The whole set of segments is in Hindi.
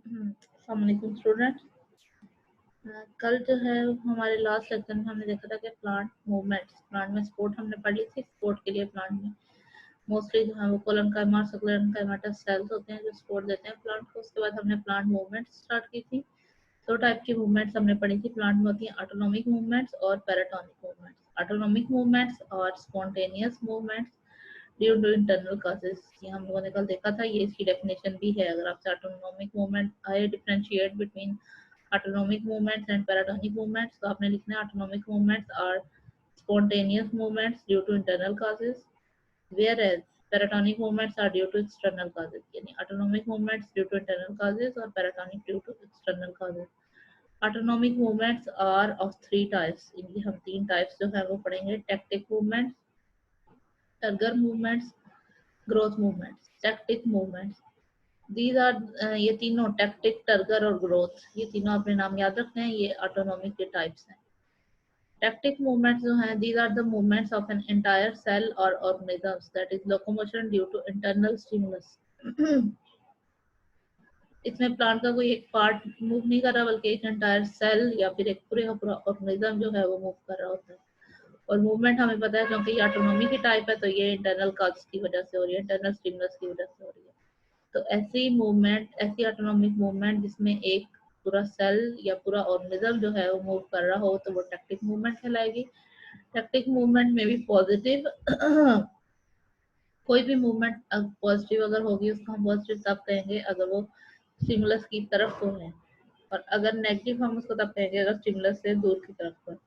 अस्सलाम वालेकुम स्टूडेंट। कल जो है हमारे लास्ट लेक्चर में हमने देखा था कि प्लांट मूवमेंट्स, प्लांट में सपोर्ट हमने पढ़ ली थी। सपोर्ट के लिए प्लांट में मोस्टली जो है वो कोलनकाइमा और सक्लेनकाइमा सेल्स होते हैं जो सपोर्ट देते हैं प्लांट को। उसके बाद हमने प्लांट मूवमेंट स्टार्ट की थी। दो टाइप की मूवमेंट्स हमने पढ़ी थी प्लांट में, होती हैं ऑटोनॉमिक मूवमेंट्स और पैराटोनिक मूवमेंट्स। ऑटोनॉमिक मूवमेंट्स और spontaneous movements due to internal causes, ये हम लोगों ने कल देखा था। ये इसकी डेफिनेशन भी है। अगर आपसे ऑटोनॉमिक मूवमेंट आए, differentiate between autonomic movements and paratonic movements, तो आपने लिखना है autonomic movements are spontaneous movements due to internal causes, whereas paratonic movements are due to external causes। यानी autonomic movements due to internal causes और paratonic due to external causes। Autonomic movements are of three types. इनकी हम तीन टाइप्स जो है वो पढ़ेंगे। Tactic movements, turgor movements, growth movements. Tactic movements, these are ये तीनों टैक्टिक, टर्गर और ग्रोथ, ये तीनों अपने नाम याद रखते हैं। ये ऑटोनॉमिक के टाइप्स हैं। टैक्टिक मूवमेंट्स जो हैं, these are the movements of an entire cell or organisms, that is locomotion due to internal stimulus। इसमें प्लांट का कोई एक पार्ट मूव नहीं कर रहा, बल्कि एक एंटायर सेल या फिर एक पूरे का पूरा ऑर्गेनिज्म जो है वो मूव कर रहा होता है। और मूवमेंट हमें पता है, क्योंकि ये ऑटोनॉमी की टाइप है, तो ये इंटरनल कॉज की वजह से हो रही है, इंटरनल स्टिमुलस की वजह से हो रही है। तो ऐसी मूवमेंट, ऐसी ऑटोनॉमिक मूवमेंट जिसमें एक पूरा सेल या पूरा ऑर्गेनिज्म जो है वो मूव कर रहा हो, तो वो टैक्टिक मूवमेंट कहलाएगी। टैक्टिक मूवमेंट में भी पॉजिटिव कोई भी मूवमेंट पॉजिटिव अगर होगी उसको हम पॉजिटिव तब कहेंगे अगर वो स्टिमुलस की तरफ को है, और अगर नेगेटिव हम उसको तब कहेंगे अगर स्टिमुलस से दूर की तरफ को है।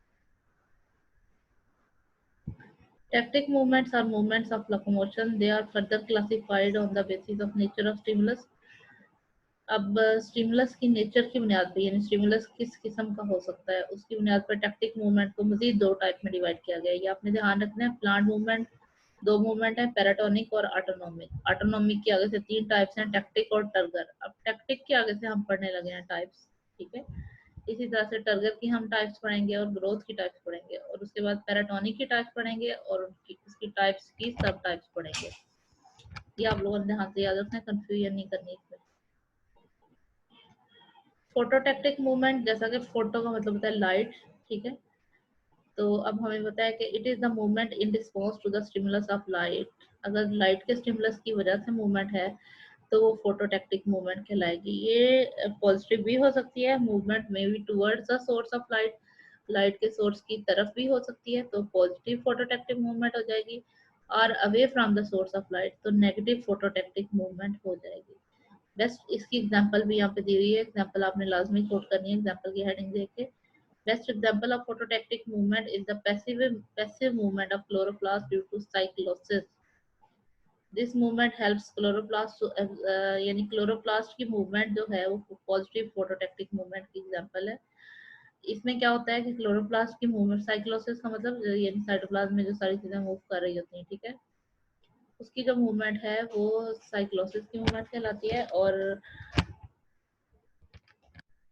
Tactic movements are movements of locomotion. They are further classified on the basis of nature of stimulus। अब स्टिमुलस की नेचर की बुनियाद पर, यानी स्टिमुलस किस किस्म का हो सकता है, उसकी बुनियाद पर टैक्टिक मूवमेंट को मजीद दो टाइप में डिवाइड किया गया है। ये आपने ध्यान रखना है। प्लांट मूवमेंट दो मूवमेंट है, पैराटोनिक और ऑटोनॉमिक। ऑटोनॉमिक के आगे से तीन टाइप्स हैं, टैक्टिक और टर्गर। अब टैक्टिक के आगे से हम पढ़ने लगे हैं टाइप्स, ठीक है। इसी तरह से टर्गर की हम टाइप्स पढ़ेंगे और ग्रोथ की टाइप्स पढ़ेंगे, और उसके बाद पैराटोनिक की टाइप्स पढ़ेंगे और उसकी टाइप्स की सब टाइप्स पढ़ेंगे। ये आप लोगों ने ध्यान से याद रखना है, कंफ्यूजन नहीं करनी इसमें। फोटोटैक्टिक मूवमेंट, जैसा कि फोटो का मतलब होता है लाइट, ठीक है। तो अब हमें पता है कि it is the movement in response to the stimulus of light. अगर लाइट के स्टिमुलस की वजह से मूवमेंट है तो वो फोटोटैक्टिक मूवमेंट कहलाएगी। ये पॉजिटिव भी हो सकती है, मूवमेंट में भी towards the source of light, light के सोर्स की तरफ भी हो सकती है, तो पॉजिटिव फोटोटैक्टिक मूवमेंट हो जाएगी। और away from the source of light, तो नेगेटिव फोटोटैक्टिक मूवमेंट हो जाएगी। बेस्ट इसकी एग्जांपल भी यहाँ पे दी हुई है, एग्जांपल आपने लाजमी कोट करनी है एग्जांपल की हेडिंग देख के। Best example of phototactic movement is the passive movement of chloroplast due to cyclosis। This movement helps chloroplast to यानी क्लोरोप्लास्ट की मूवमेंट जो है वो पॉजिटिव फोटोटैक्टिक मूवमेंट की एग्जांपल है। इसमें क्या होता है कि क्लोरोप्लास्ट की मूवमेंट, साइक्लोसिस का मतलब यानी साइटोप्लाज्म में जो सारी चीजें मूव कर रही होती हैं, ठीक है, उसकी जो मूवमेंट है वो साइक्लोसिस की मूवमेंट कहलाती है। और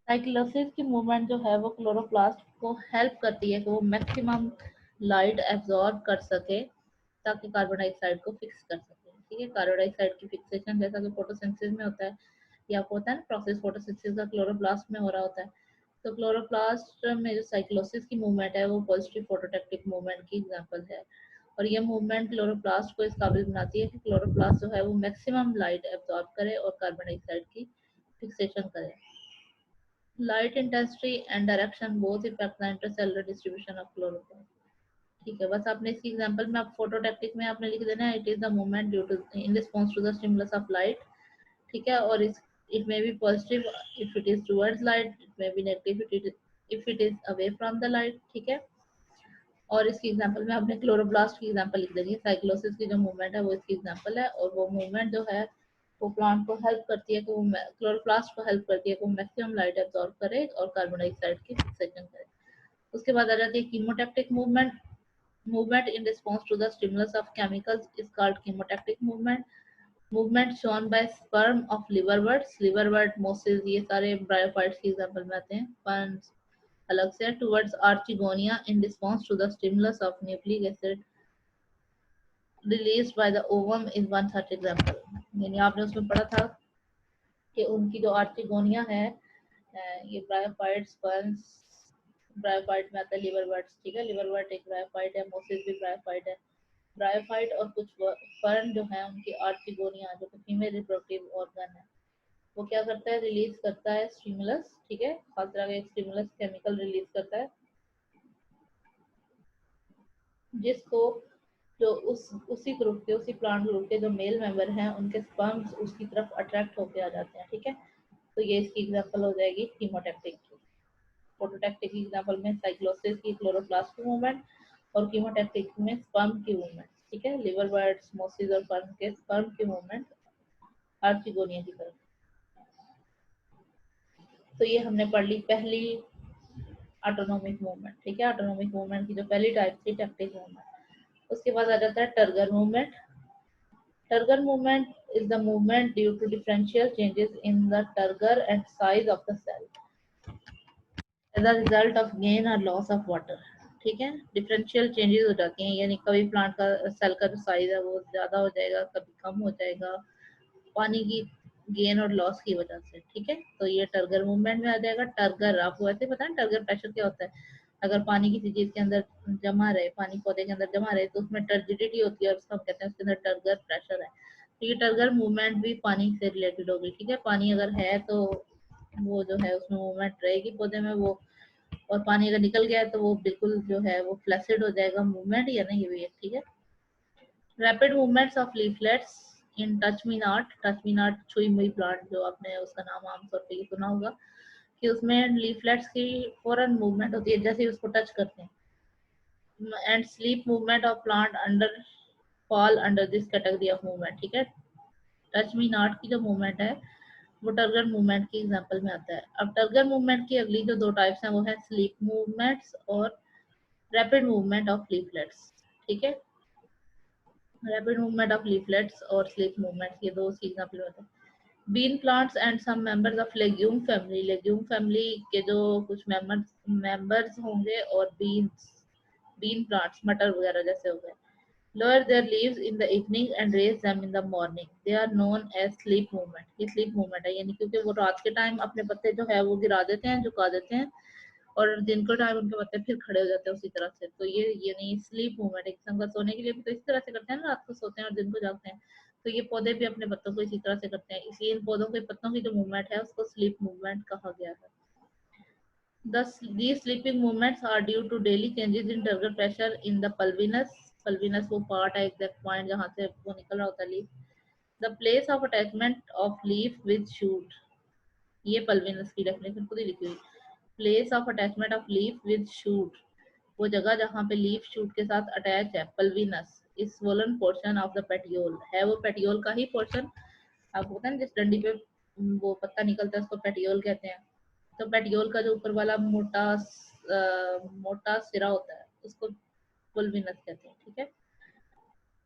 साइक्लोसिस की मूवमेंट जो है वो क्लोरोप्लास्ट को हेल्प करती है कि वो मैक्सिमम लाइट एब्जॉर्ब कर सके ताकि कार्बन डाइऑक्साइड को फिक्स कर सके, ठीक है। कार्बन डाइऑक्साइड की फिक्सेशन जैसा कि फोटोसिंथेसिस में होता है, या आपको होता है ना प्रोसेस फोटोसिंथेसिस का क्लोरोप्लास्ट में हो रहा होता है। तो क्लोरोप्लास्ट में जो साइक्लोसिस की मूवमेंट है वो पॉजिटिव फोटोटैक्टिक मूवमेंट की एग्जांपल है। और ये मूवमेंट क्लोरोप्लास्ट को इस काबिल बनाती है कि क्लोरोप्लास्ट जो है वो मैक्सिमम लाइट एब्जॉर्ब करे और कार्बन डाइऑक्साइड की फिक्सेशन करे। Light intensity and direction both effect the intercellular distribution of chloroplast, ठीक है। बस आपने इसकी एग्जांपल में आप फोटोटैक्टिक में आपने लिख देना है, it is the movement due to in response to the stimulus of light, ठीक है। और इस it may be positive if it is towards light, it may be negative if it is away from the light, ठीक है। और इसकी एग्जांपल में आपने क्लोरोप्लास्ट की एग्जांपल लिख देनी है। साइक्लोसिस की जो मूवमेंट है वो इसकी एग्जांपल है, और वो मूवमेंट जो है वो प्लांट को हेल्प करती है कि वो क्लोरोप्लास्ट को हेल्प करती है कि वो मैक्सिमम लाइट एब्जॉर्ब करे और कार्बन डाइऑक्साइड की फिक्सेशन करे। उसके बाद आ जाती है कीमोटैक्टिक movement. Movement in response to the stimulus of chemicals is called chemotactic movement। Movement shown by sperm of liverworts, liverwort, mosses, ये सारे ब्रायोफाइट्स की एग्जांपल में आते हैं। Pans अलग से towards archegonia in response to the stimulus of nucleic acid released by the ovum is one such example। यानी आपने उसमें पढ़ा था कि उनकी जो आर्टिगोनिया है, ये ब्रायोफाइट्स, फर्न्स, ब्रायोफाइट में आता है लिवरवर्ट्स, ठीक है, लिवरवर्ट एक ब्रायोफाइट है, मोसिस भी ब्रायोफाइट है। ब्रायोफाइट और कुछ फर्न जो है उनकी आर्टिगोनिया जो कि फीमेल रिप्रोडक्टिव ऑर्गन है, वो क्या करता है, रिलीज करता है स्टिमुलस, ठीक है, खास तरह का एक स्टिमुलस केमिकल रिलीज करता है, जिसको जो उसी ग्रुप के, उसी प्लांट ग्रुप के जो मेल मेंबर हैं उनके स्पर्म्स उसकी तरफ अट्रैक्ट होके आ जाते हैं, ठीक है। तो ये इसकी एग्जांपल हो जाएगी कीमोटैक्टिक की। फोटोटैक्टिक की एग्जांपल में साइक्लोसिस की क्लोरोप्लास्ट की मूवमेंट, और कीमोटैक्टिक में स्पर्म की मूवमेंट, ठीक है, लिवर बर्ड्स, मोसिस और फर्न के स्पर्म की मूवमेंट आर्चिगोनिया की तरफ। तो ये हमने पढ़ ली पहली ऑटोनोमिक मूवमेंट, ठीक है, ऑटोनोमिक मूवमेंट की जो पहली टाइप थी टैक्टिक मूवमेंट। उसके बाद आ जाता है turgor movement. Turgor movement is the movement due to differential changes in the turgor and size of the cell as a result of gain or loss of water, ठीक है। डिफरेंशियल चेंजेस हो जाती हैं, यानी कभी प्लांट का सेल का जो साइज है वो ज्यादा हो जाएगा, कभी कम हो जाएगा, पानी की गेन और लॉस की वजह से, ठीक है। तो ये टर्गर मूवमेंट में आ जाएगा। टर्गर आपको वैसे पता है टर्गर प्रेशर क्या होता है, अगर पानी किसी चीज के अंदर जमा रहे, पानी पौधे के अंदर जमा रहे तो उसमें टर्जिडिटी होती है और उसको हम कहते हैं उसके अंदर टर्गर प्रेशर है। तो ये टर्गर मूवमेंट भी पानी से रिलेटेड होगी, ठीक है। पानी अगर है तो वो जो है उसमें मूवमेंट रहेगी पौधे में वो, और पानी अगर निकल गया है तो वो बिल्कुल जो है वो फ्लैसिड हो जाएगा मूवमेंट, या नहीं, ये भी है, ठीक है। Rapid movements of leaflets in touch me not. Touch me not छुई मुई प्लांट, जो आपने उसका नाम आमतौर पे ये सुना होगा कि उसमें लीफलेट्स की फौरन मूवमेंट होती है जैसे ही उसको टच करते हैं। And sleep movement of plant under fall under this category of movement, ठीक है। टच मी नॉट की जो मूवमेंट है वो टर्गर मूवमेंट की एग्जांपल में आता है। अब टर्गर मूवमेंट की अगली जो दो टाइप्स हैं वो है स्लीप मूवमेंट्स और रैपिड मूवमेंट ऑफ लीफलेट्स, ठीक है। रैपिड मूवमेंट ऑफ लीफलेट्स और स्लीप मूवमेंट, ये दो उसकी एग्जांपल होते हैं। Bean plants and some members of legume family. Legume family के जो कुछ मेंबर्स होंगे, और बीन प्लांट्स मटर वगैरह जैसे हो गए, lower their leaves in the evening and raise them in the morning, they are known as sleep movement। ये sleep movement है, यानी क्योंकि वो रात के टाइम अपने पत्ते जो है वो गिरा देते हैं, झुका देते हैं, और दिन के टाइम उनके पत्ते फिर खड़े हो जाते हैं उसी तरह से। तो ये नहीं स्लीप मूवमेंट, एक किस्म का सोने के लिए भी तो इसी तरह से करते हैं ना, रात को सोते हैं और दिन को जागते हैं। तो ये पौधे भी अपने पत्तों को इसी तरह से करते हैं, इसलिए इन पौधों के पत्तों की जो मूवमेंट है उसको स्लीप मूवमेंट कहा गया है। These sleeping movements are due to daily changes in turgor pressure in the pulvinus। pulvinus वो पार्ट है, एग्जैक्ट पॉइंट जहाँ से वो निकल रहा होता है leaf. The place of attachment of leaf with shoot, ये पल्विनस की डेफिनेशन खुद ही लिखी हुई। Place of attachment of leaf with shoot, वो जगह जहाँ पे लीफ शूट के साथ अटैच है। Pulvinus is swollen portion of the petiole, है वो पेटियोल का ही पोर्शन। आपको पता है जिस डंडी पे वो पत्ता निकलता है उसको पेटियोल कहते हैं। तो पेटियोल का जो ऊपर वाला मोटा सिरा होता है उसको पल्विनस कहते हैं, ठीक है।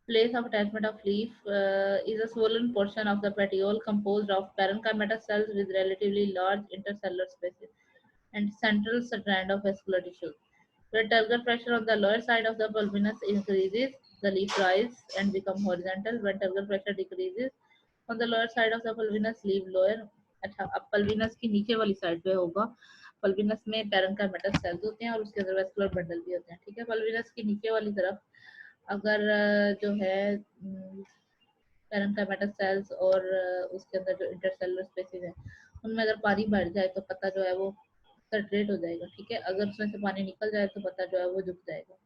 Place of attachment of leaf is a swollen portion of the petiole composed of parenchymatous cells with relatively large intercellular spaces and central strand of vascular tissue. When turgor pressure on the lower side of the pulvinus increases, the leaf rise and become horizontal. When turgor pressure decreases on the lower side of the pulvinus, leaf lower। अच्छा, अब पल्विनस की नीचे वाली साइड पे होगा, पल्विनस में पैरेंकाइमेटस सेल्स होते हैं और उसके अंदर वेस्कुलर बंडल भी होते हैं, ठीक है। पल्विनस की नीचे वाली तरफ अगर जो है पैरेंकाइमेटस सेल्स और उसके अंदर जो इंटरसेलुलर स्पेसेस है उनमें अगर पानी बढ़ जाए तो पत्ता जो है वो सैचुरेट हो जाएगा, ठीक है। अगर उसमें से पानी निकल जाए तो पत्ता जो है वो झुक जाएगा।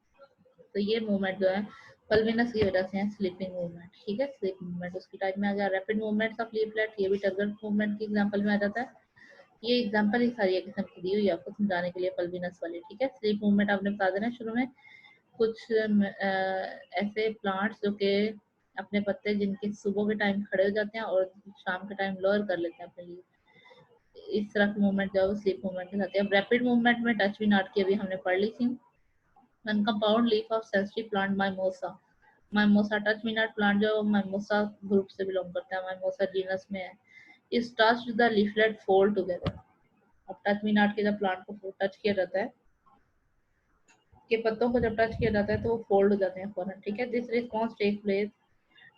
तो ये मूवमेंट जो है पल्विनस की वजह से है स्लीपिंग मूवमेंट, ठीक है। स्लीप मूवमेंट उसकी टाइप में आ गया। रैपिड मूवमेंट्स ऑफ लीफलेट, ये भी टर्गर मूवमेंट की एग्जांपल में आ जाता है। ये एग्जांपल ही सारी एक किस्म की दी हुई है आपको समझाने के लिए पल्विनस वाली, ठीक है। स्लीप मूवमेंट आपने बता देना शुरू में। कुछ ऐसे प्लांट्स जो कि अपने पत्ते जिनके सुबह के टाइम खड़े हो जाते हैं और शाम के टाइम लोअर कर लेते हैं अपने लिए, इस तरह की मूवमेंट जो है वो स्लीप मूवमेंट कहलाती है। अब रैपिड मूवमेंट में टच मी नॉट की अभी हमने पढ़ ली थी। One compound leaf of sensitive plant mimosa. Mimosa touch me not plant जो माइमोसा ग्रुप से बिलोंग करता है, माइमोसा जीनस में है, is touched the leaflet fold together. अब टच मी नॉट के जब प्लांट को टच किया जाता है, के पत्तों को जब टच किया जाता है तो वो फोल्ड हो जाते हैं फौरन, ठीक है। This response take place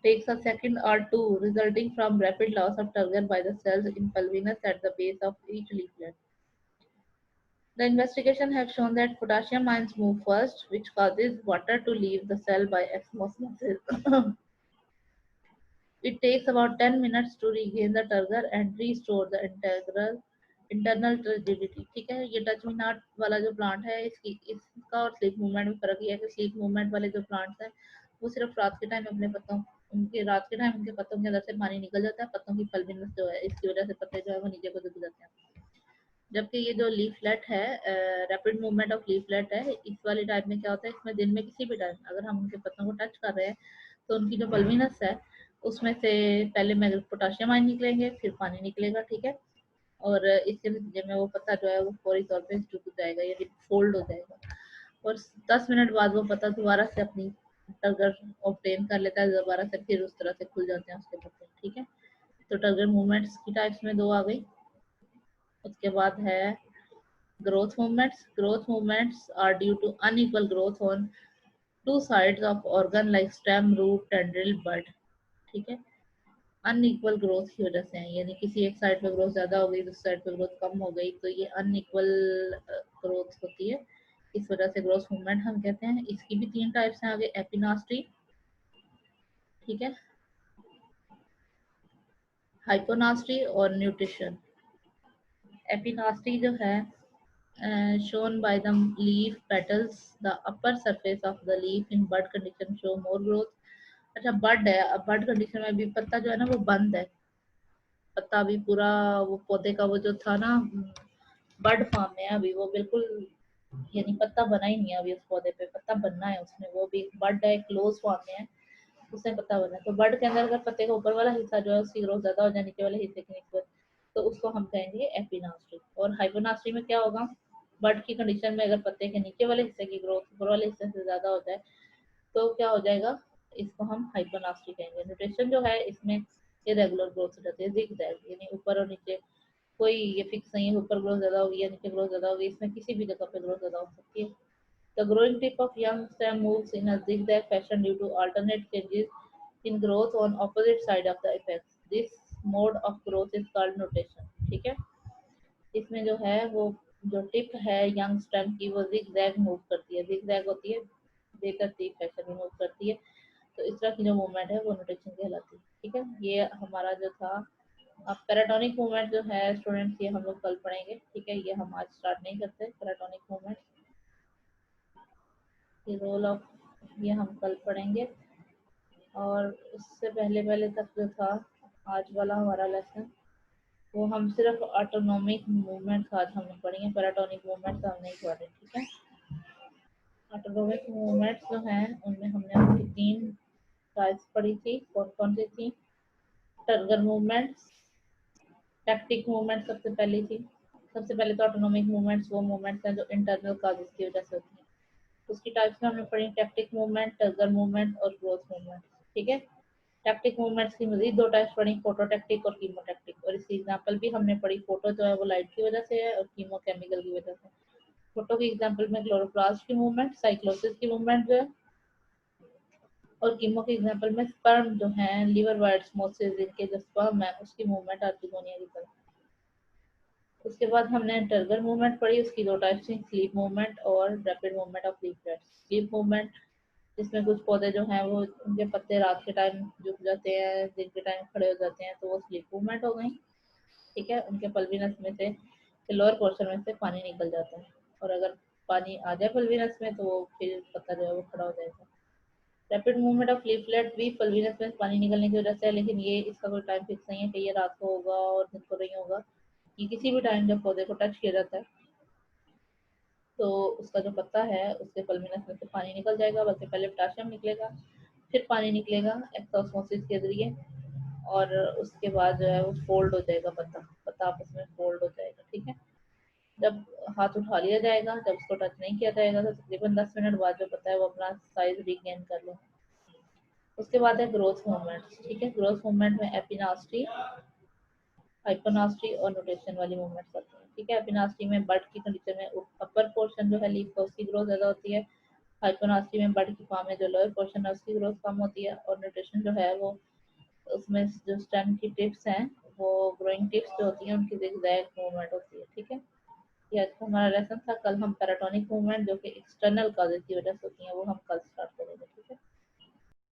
takes a second or two, resulting from rapid loss of turgor by the cells in pulvinus at the base of each leaflet. The investigation have shown that potassium ions move first, which causes water to leave the cell by osmosis. It takes about 10 minutes to regain the turgor and restore the internal rigidity. ठीक है, ये टच मी नॉट वाला जो प्लांट है इसका और स्लीप मूवमेंट में फर्क ये है कि स्लीप मूवमेंट वाले जो प्लांट्स हैं वो सिर्फ रात के टाइम अपने पत्तों रात के टाइम उनके पत्तों के अंदर से पानी निकल जाता है, पत्तों की पल्बिनस जो है इसकी वजह से पत्ते जो है वो नीचे को झुक जाते हैं। जबकि ये जो लीफलेट है, रैपिड मूवमेंट ऑफ लीफलेट है, इस वाले टाइप में क्या होता है, इसमें दिन में किसी भी टाइम अगर हम उनके पत्तों को टच कर रहे हैं तो उनकी जो पल्विनस है उसमें से पहले में पोटाशियम आयन निकलेंगे, फिर पानी निकलेगा, ठीक है। और इसके नतीजे में वो पत्ता जो है वो फौरी तौर पे झुक जाएगा यानी फोल्ड हो जाएगा और 10 मिनट बाद वो पत्ता दोबारा से अपनी टर्गर ऑब्टेन कर लेता है, दोबारा से फिर उस तरह से खुल जाते हैं उसके पत्ते, ठीक है। तो टर्गर मूवमेंट्स की टाइप्स में दो आ गई। उसके बाद है growth movements. Growth movements are due to unequal growth on two sides of organ like stem, root, tendril, bud, ठीक है। अनइक्वल ग्रोथ की वजह से है, यानी किसी एक साइड पे ग्रोथ ज्यादा हो गई, दूसरी साइड पे ग्रोथ कम हो गई, तो ये अनइक्वल ग्रोथ होती है, इस वजह से ग्रोथ मूवमेंट हम कहते हैं। इसकी भी तीन टाइप्स हैं आगे, एपिनास्ट्री, ठीक है, हाइपोनास्ट्री और न्यूट्रिशन। एपिनास्ट्री जो है shown by the leaf petals, the upper surface of the leaf in bud condition show more growth. अच्छा बड है, अब बड कंडीशन में भी पत्ता जो है ना वो बंद है, पत्ता अभी पूरा वो पौधे का वो जो था ना बड फॉर्म में है अभी, वो बिल्कुल यानी पत्ता बना ही नहीं है अभी उस पौधे पे, पत्ता बनना है उसमें, वो भी बड है, क्लोज फॉर्म में है, उससे पत्ता बना है। तो बड के अंदर अगर पत्ते का ऊपर वाला हिस्सा जो है उसकी ग्रोथ ज्यादा हो जाए नीचे वाले हिस्से की निस्बत, तो उसको हम कहेंगे एपिनास्ट्री। और हाइपोनास्ट्री में क्या होगा, बड की कंडीशन में अगर पत्ते के नीचे वाले हिस्से की ग्रोथ ऊपर वाले हिस्से से ज्यादा हो जाए तो क्या हो जाएगा, इसको हम हाइपोनास्ट्री कहेंगे। न्यूट्रिशन जो है इसमें इरेगुलर ग्रोथ हो जाती है, जिगजैग, यानी ऊपर और नीचे कोई ये फिक्स नहीं है, ऊपर ग्रोथ ज्यादा होगी या नीचे ग्रोथ ज्यादा होगी, इसमें किसी भी जगह पे ग्रोथ ज्यादा हो सकती है। The growing tip of young stem moves in a zigzag fashion due to alternate changes in growth on opposite side of the apex. This mode of growth is called nutation, ठीक है। इसमें जो है वो जो टिप है यंग स्टेम की वो जिगजैग मूव करती है, जिगजैग होती है बेतरतीब फैशन में मूव करती है, तो इस तरह की जो मूवमेंट है वो नोटेशन कहलाती है, ठीक है। ये हमारा जो था। अब पैराटोनिक मूवमेंट जो है स्टूडेंट्स ये हम लोग कल पढ़ेंगे, ठीक है, ये हम आज स्टार्ट नहीं करते पैराटोनिक मूवमेंट, ये रोल ऑफ ये हम कल पढ़ेंगे। और उससे पहले पहले तक जो था आज वाला हमारा लेसन वो हम सिर्फ ऑटोनॉमिक मूवमेंट्स आज हमने पढ़ी हैं, पैराटोनिक मूवमेंट्स हम नहीं पढ़े, ठीक है। ऑटोनॉमिक मूवमेंट्स जो हैं उनमें हमने उनकी तीन टाइप्स पढ़ी थी, कौन कौन सी थी, टर्गर मूवमेंट्स, टैक्टिक मूवमेंट सबसे पहली थी। सबसे पहले तो ऑटोनॉमिक मूवमेंट्स वो मूवमेंट्स हैं जो इंटरनल काजेस की वजह से होती हैं, उसकी टाइप्स में हमने पढ़ी टैक्टिक मूवमेंट, टर्गर मूवमेंट और ग्रोथ मूवमेंट, ठीक है। टैक्टिक मूवमेंट्स की मजीद दो टाइप्स पढ़ी, फोटोटैक्टिक और कीमोटैक्टिक, और इसकी एग्जांपल भी हमने पढ़ी, फोटो जो है वो लाइट की वजह से है और कीमो केमिकल की वजह से। फोटो की एग्जांपल में क्लोरोप्लास्ट की मूवमेंट, साइक्लोसिस की मूवमेंट जो है, और कीमो के एग्जांपल में स्पर्म जो है लीवर वाइट स्मोसिस जिनके जो स्पर्म है उसकी मूवमेंट आर्टिगोनिया की तरह। उसके बाद हमने टर्गर मूवमेंट पढ़ी, उसकी दो टाइप्स थी, स्लीप मूवमेंट और rapid movement of leaflets. Sleep movement जिसमें कुछ पौधे जो हैं वो उनके पत्ते रात के टाइम झुक जाते हैं, दिन के टाइम खड़े हो जाते हैं, तो वो स्लीप मूवमेंट हो गई, ठीक है। उनके पल्विनस में से लोअर पोर्शन में से पानी निकल जाता है, और अगर पानी आ जाए पल्विनस में तो वो फिर पत्ता जो है वो खड़ा हो जाएगा। रैपिड मूवमेंट ऑफ लीफलेट भी पल्विनस में पानी निकलने की वजह से है, लेकिन ये इसका कोई टाइम फिक्स नहीं है कि ये रात को होगा और दिन को नहीं होगा, ये किसी भी टाइम जब पौधे को टच किया जाता है तो उसका जो पत्ता है उसके पल्मिनस में से पानी निकल जाएगा, बल्कि पहले पोटाशियम निकलेगा फिर पानी निकलेगा एक्सोस्मोसिस के जरिए, और उसके बाद जो है वो फोल्ड हो जाएगा, पत्ता पत्ता आपस में फोल्ड हो जाएगा, ठीक है। जब हाथ उठा लिया जाएगा, जब उसको टच नहीं किया जाएगा तो तकरीबन 10 मिनट बाद जो पता है वो अपना साइज रिगेन कर ले। उसके बाद है ग्रोथ मूवमेंट, ठीक है। ग्रोथ मूवमेंट में एपिनास्ट्री, हाइपोनास्ट्री और नोटेशन वाली मूवमेंट्स होती हैं, ठीक है। एपिनास्ट्री में बड की कंडीशन में अपर पोर्शन जो है लीफ का उसकी ग्रोथ ज्यादा होती है, हाइपोनास्टी में बर्ड की फॉर्म में जो लोअर पोर्शन है उसकी ग्रोथ कम होती है, और न्यूट्रिशन जो है वो उसमें जो स्टेम की टिप्स हैं वो ग्रोइंग टिप्स जो होती हैं उनकी जिगजैग मूवमेंट होती है। ठीक है, ये आज का हमारा लेसन था। कल हम पैराटोनिक मूवमेंट जो कि एक्सटर्नल कॉजेज की वजह से होती है वो हम कल स्टार्ट